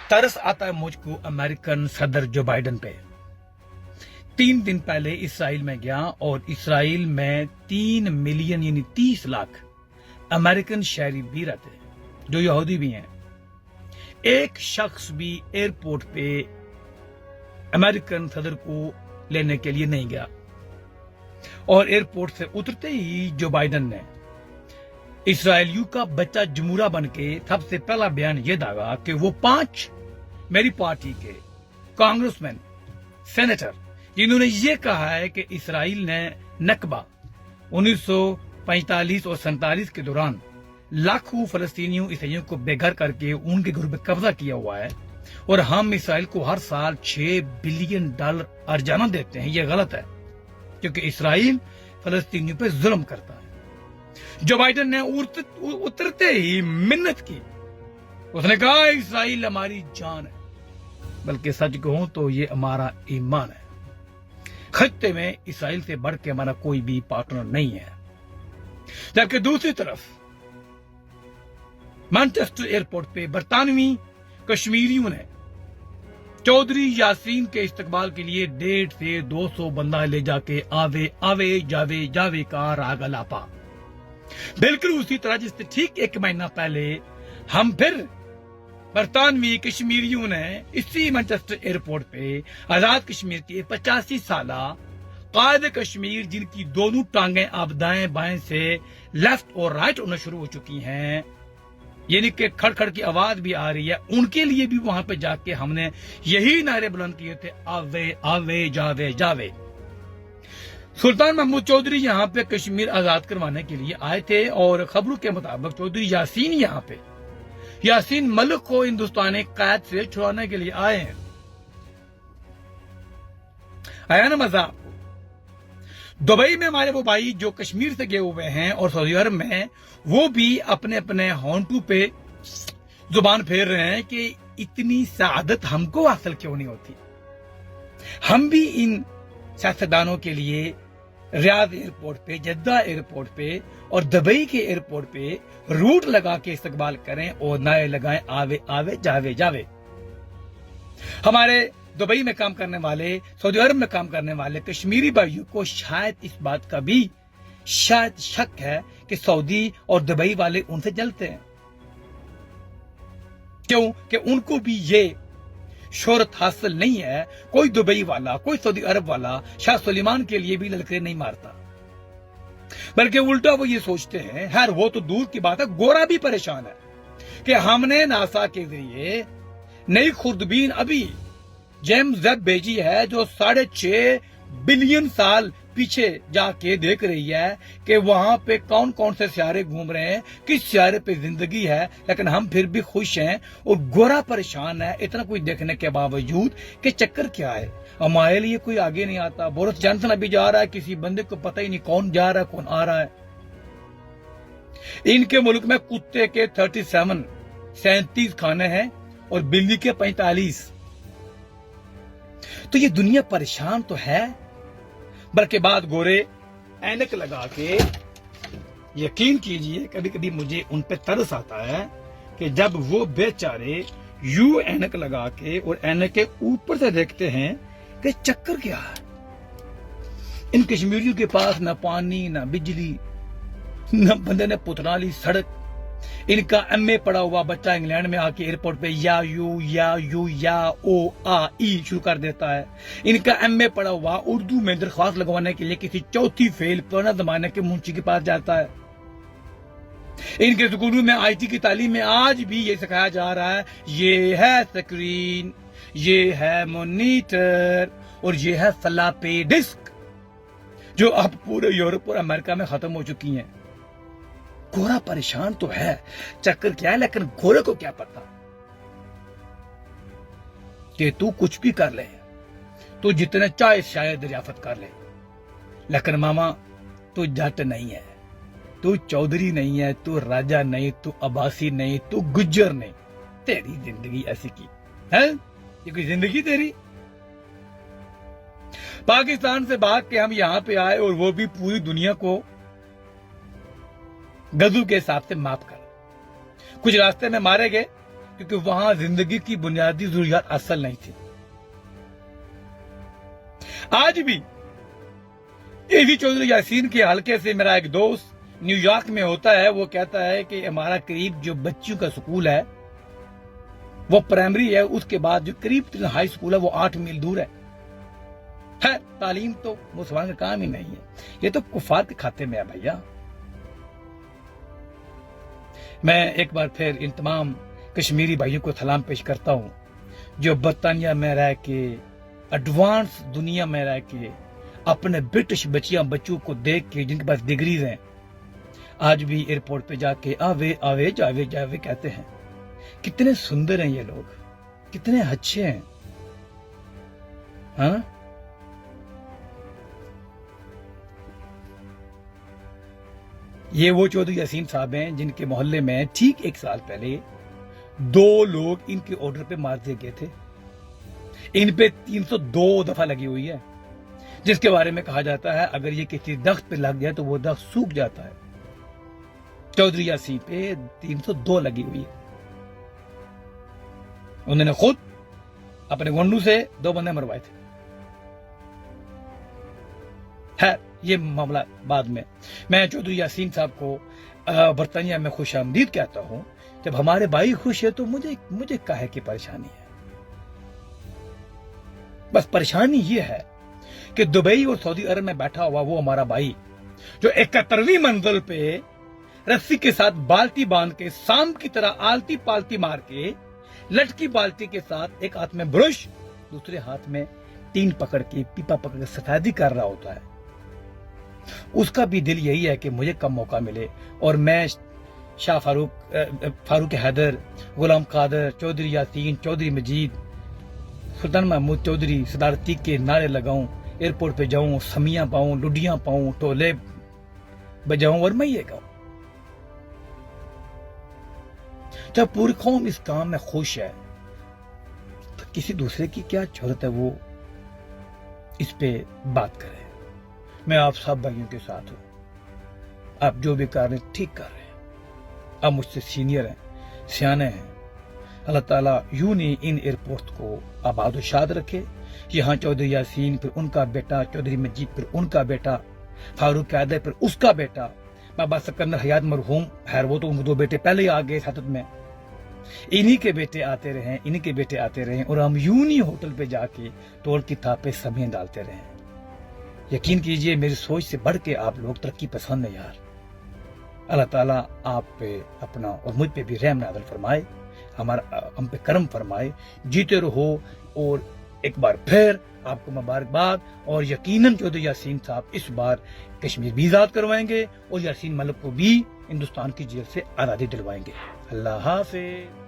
तरस आता है मुझको अमेरिकन सदर जो बाइडन पे। 3 दिन पहले इसराइल में गया और इसराइल में 3 मिलियन यानी 30 लाख अमेरिकन शहरी भी रहते हैं जो यहूदी भी हैं। एक शख्स भी एयरपोर्ट पे अमेरिकन सदर को लेने के लिए नहीं गया और एयरपोर्ट से उतरते ही जो बाइडन ने इसराइलियों का बच्चा जमूरा बन के सबसे पहला बयान ये दागा कि वो 5 मेरी पार्टी के कांग्रेसमैन सेनेटर जिन्होंने ये कहा है कि इसराइल ने नकबा 1945 और 47 के दौरान लाखों फलस्तीनियों ईसाइयों को बेघर करके उनके घर पे कब्जा किया हुआ है और हम इसराइल को हर साल $6 बिलियन अर्जाना देते हैं, ये गलत है क्योंकि इसराइल फलस्तीनियों पे जुल्म करता है। जो बाइडन ने उतरते ही मिन्नत की, उसने कहा इसराइल हमारी जान है, बल्कि सच कहूं तो ये हमारा ईमान है। खत्ते में इसराइल से बढ़ के हमारा कोई भी पार्टनर नहीं है। जबकि दूसरी तरफ मैनचेस्टर एयरपोर्ट पे बरतानवी कश्मीरियों ने चौधरी यासीन के इस्तकबाल के लिए 150 से 200 बंदा ले जाके आवे आवे जावे जावे का राग अलापा। बिल्कुल उसी तरह जिससे ठीक 1 महीना पहले हम फिर बरतानवी कश्मीरियों ने इसी मैनचेस्टर एयरपोर्ट पे आजाद कश्मीर के 85 साला कायद कश्मीर जिनकी दोनों टांगें अब दाएं बाएं से लेफ्ट और राइट होना शुरू हो चुकी हैं, यानी कि खड़खड़ की आवाज भी आ रही है, उनके लिए भी वहां पे जाके हमने यही नारे बुलंद किए थे, आवे आवे जावे जावे। सुल्तान महमूद चौधरी यहाँ पे कश्मीर आजाद करवाने के लिए आए थे और खबरों के मुताबिक चौधरी यासीन यहाँ पे यासीन मलिक को हिंदुस्तानी कैद से छुड़ाने के लिए आए हैं। आया ना मजा आपको? दुबई में हमारे वो भाई जो कश्मीर से गए हुए हैं और सऊदी अरब में वो भी अपने अपने होंठों पे जुबान फेर रहे हैं कि इतनी सआदत हमको हासिल क्यों नहीं होती। हम भी इन सियासतदानों के लिए रियाद एयरपोर्ट पे, जद्दा एयरपोर्ट पे और दुबई के एयरपोर्ट पे रूट लगा के इस्तकबाल करें और नारे लगाएं आवे आवे जावे जावे। हमारे दुबई में काम करने वाले, सऊदी अरब में काम करने वाले कश्मीरी भाइयों को शायद इस बात का भी शायद शक है कि सऊदी और दुबई वाले उनसे जलते हैं। क्यों? कि उनको भी ये शोहरत हासिल नहीं है। कोई दुबई वाला, कोई सऊदी अरब वाला शाह सुलेमान के लिए भी ललकरे नहीं मारता, बल्कि उल्टा वो ये सोचते हैं, खैर वो तो दूर की बात है, गोरा भी परेशान है कि हमने नासा के जरिए नई खुर्दबीन अभी जेम्स वेब भेजी है जो 6.5 बिलियन साल पीछे जाके देख रही है कि वहां पे कौन कौन से सियारे घूम रहे हैं, किस सियारे पे जिंदगी है, लेकिन हम फिर भी खुश हैं और गोरा परेशान है इतना कुछ देखने के बावजूद कि चक्कर क्या है। हमारे लिए कोई आगे नहीं आता। बोरिस जॉनसन अभी जा रहा है, किसी बंदे को पता ही नहीं कौन जा रहा है कौन आ रहा है। इनके मुल्क में कुत्ते के 37 खाने हैं और बिल्ली के 45। तो ये दुनिया परेशान तो है, बल्कि बाद गोरे ऐनक लगा के, यकीन कीजिए कभी कभी मुझे उन पे तरस आता है कि जब वो बेचारे यू ऐनक लगा के और ऐनक के ऊपर से देखते हैं कि चक्कर क्या है। इन कश्मीरियों के पास ना पानी, ना बिजली, न बंदे ने पुतराली सड़क। इनका एमए पढ़ा हुआ बच्चा इंग्लैंड में आके एयरपोर्ट पे या ओ आ ई शुरू कर देता है। इनका एमए पढ़ा हुआ उर्दू में दरख्वास्त लगवाने के लिए किसी चौथी फेल पुराना जमाने के मुंशी के पास जाता है। इनके स्कूलों में आईटी की तालीम में आज भी ये सिखाया जा रहा है, ये है स्क्रीन, ये है मॉनिटर और ये है फ्लॉपी डिस्क, जो अब पूरे यूरोप और अमेरिका में खत्म हो चुकी हैं। गोरा परेशान तो है, चक्कर क्या है, लेकिन गोरे को क्या पता कि तू कुछ भी कर ले, तू जितने चाहे शायद दरियाफत कर ले, लेकिन मामा तू जट नहीं है, तू चौधरी नहीं है, तू राजा नहीं, तू अब्बासी नहीं, तू गुज्जर नहीं। तेरी जिंदगी ऐसी की है, ये कोई जिंदगी तेरी? पाकिस्तान से भाग के हम यहां पे आए और वो भी पूरी दुनिया को गजू के हिसाब से माफ कर। कुछ रास्ते में मारे गए, क्योंकि वहां जिंदगी की बुनियादी जरूरियात असल नहीं थी। आज भी एवी चौधरी यासीन के हलके से मेरा एक दोस्त न्यूयॉर्क में होता है, वो कहता है कि हमारा करीब जो बच्चियों का स्कूल है वो प्राइमरी है, उसके बाद जो करीब हाई स्कूल है वो 8 मील दूर है। तालीम तो मुसलमान का काम ही नहीं है, ये तो कुफार के खाते में है भैया। मैं एक बार फिर इन तमाम कश्मीरी भाइयों को सलाम पेश करता हूं जो बर्तानिया में रह के, एडवांस दुनिया में रह के, अपने ब्रिटिश बच्चों को देख के, जिनके पास डिग्रीज हैं, आज भी एयरपोर्ट पे जाके आवे आवे जावे जावे कहते हैं। कितने सुंदर हैं ये लोग, कितने अच्छे हैं। हाँ, ये वो चौधरी यासीन साहब हैं जिनके मोहल्ले में ठीक 1 साल पहले 2 लोग इनके ऑर्डर पे मार दिए गए थे। इन पे 302 दफा लगी हुई है, जिसके बारे में कहा जाता है अगर ये किसी दख्त पे लग जाए तो वो दख्त सूख जाता है। चौधरी यासीन पे 302 लगी हुई है। उन्होंने खुद अपने गुंडू से 2 बंदे मरवाए थे। है ये मामला बाद में। मैं चौधरी यासीन साहब को बर्तानिया में खुश आमदीद कहता हूं। जब हमारे भाई खुश है तो मुझे काहे की परेशानी है। बस परेशानी ये है कि दुबई और सऊदी अरब में बैठा हुआ वो हमारा भाई जो 71वीं मंजिल पे रस्सी के साथ बाल्टी बांध के सांप की तरह आलती पालती मार के, लटकी बाल्टी के साथ एक हाथ में ब्रश, दूसरे हाथ में टीन पकड़ के, पीपा पकड़ के सफेदी कर रहा होता है, उसका भी दिल यही है कि मुझे कम मौका मिले और मैं शाह फारूक हैदर, गुलाम कादर, चौधरी यासीन, चौधरी मजीद, सुल्तान महमूद चौधरी, सदारती के नारे लगाऊं, एयरपोर्ट पे जाऊं, समियां पाऊं, लुडियां पाऊं, टोले बजाऊं और मैं ये गाऊं। जब पूरी कौम इस काम में खुश है तो किसी दूसरे की क्या जरूरत है वो इस पे बात करे। मैं आप सब भाइयों के साथ हूं, आप जो भी कर रहे हैं ठीक कर रहे हैं, आप मुझसे सीनियर हैं, सियाने हैं। अल्लाह ताला यूं ही इन एयरपोर्ट को आबाद शाद रखे। यहाँ चौधरी यासीन, फिर उनका बेटा चौधरी मजीद, फिर उनका बेटा फारूक हैदर, फिर उसका बेटा बाबा सिकंदर हयात मरहूम है, वो तो उनके 2 बेटे पहले ही आ गए सियासत में। इन्हीं के बेटे आते रहे, इन्हीं के बेटे आते रहे और हम यूं ही होटल पे जाके टोल की थापे समियां डालते रहे। यकीन कीजिए मेरी सोच से बढ़ के आप लोग तरक्की पसंद है यार। अल्लाह ताला आप पे अपना और मुझ पे भी रहम नाज़िल फरमाए, हम पे करम फरमाए, जीते रहो। और एक बार फिर आपको मुबारकबाद। और यकीनन चौधरी यासीन साहब इस बार कश्मीर भी आजाद करवाएंगे और यासीन मलिक को भी हिंदुस्तान की जेल से आज़ादी दिलवाएंगे। अल्लाह हाफिज़।